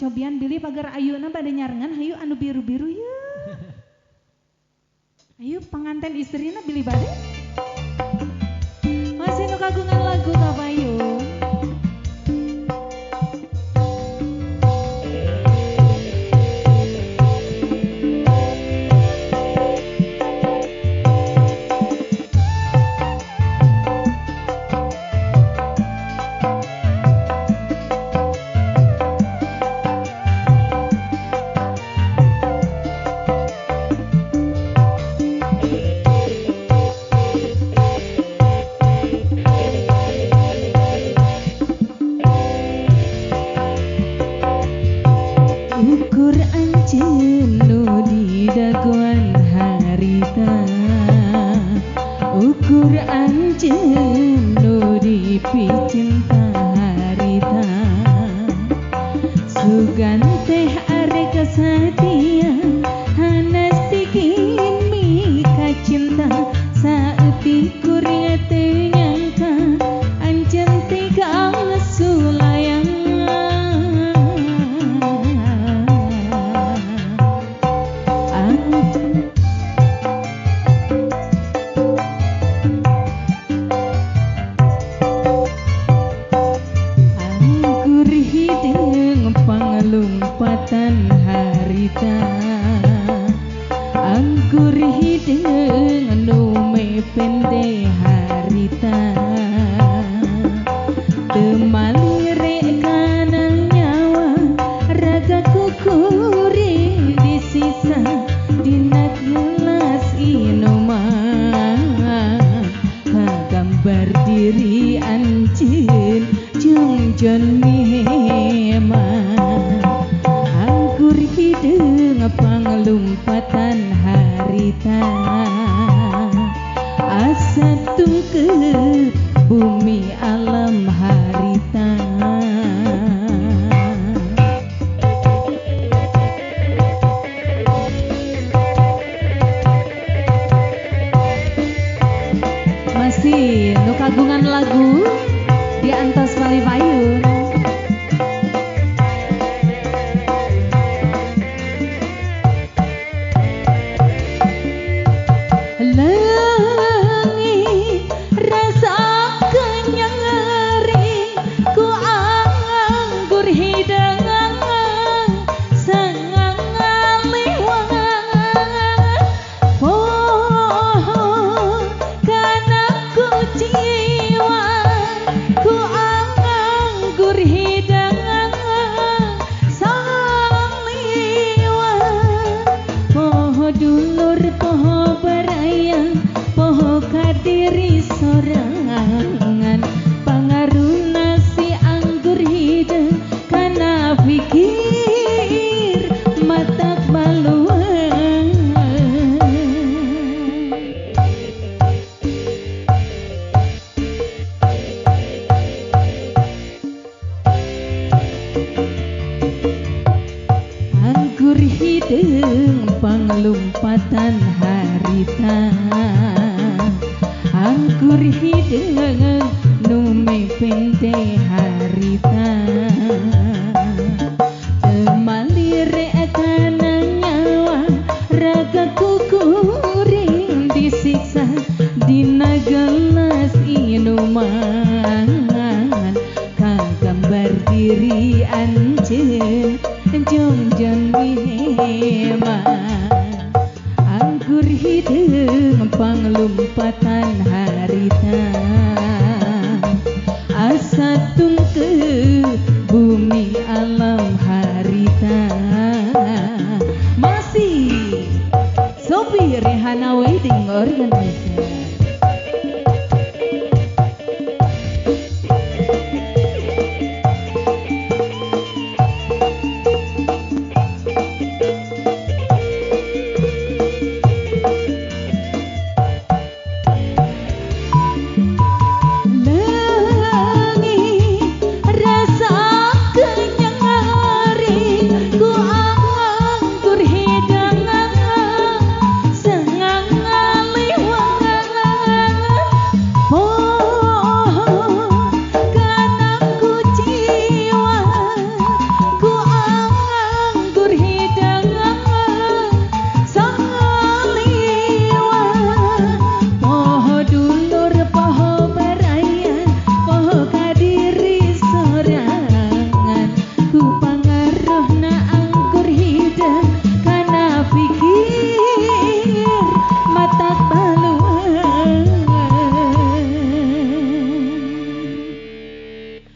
sobian bili pagar ayuna pada nyarengan hayu anu biru-biru ya. Ayo pengantin istrina bili bade. Masih nu kagungan lagu Kapayun. Ukur anjeun nu dipicinta harita sugan teh are kasatia hanas bikin mika cinta saeutik kuring teu nyangka anjeun teh kaasulayang lompatan harita anggur hidung anu mepende harita temalire kana nyawa raga kukuring disisa dina gelas inuman gambar diri anjeun jeung jon mehemah hidung panglumpatan harita asa tungkeu bumi alam harita masih nu kagungan lagu di antos Palipayun. Dulur poho barayang poho kadiri sorangan pangaruna si anggur hidung kana pikir mata baluang anggur hidung panglumpatan harita anggur hidung nu mepende harita temalire kana nyawa raga kukuring disiksa dina gelas inuman kagambar diri anjeun jong jon mehemah anggur hidung panglumpatan harita asa tungkeu bumi alam harita masih Sophie Rehana Wedding Organizer.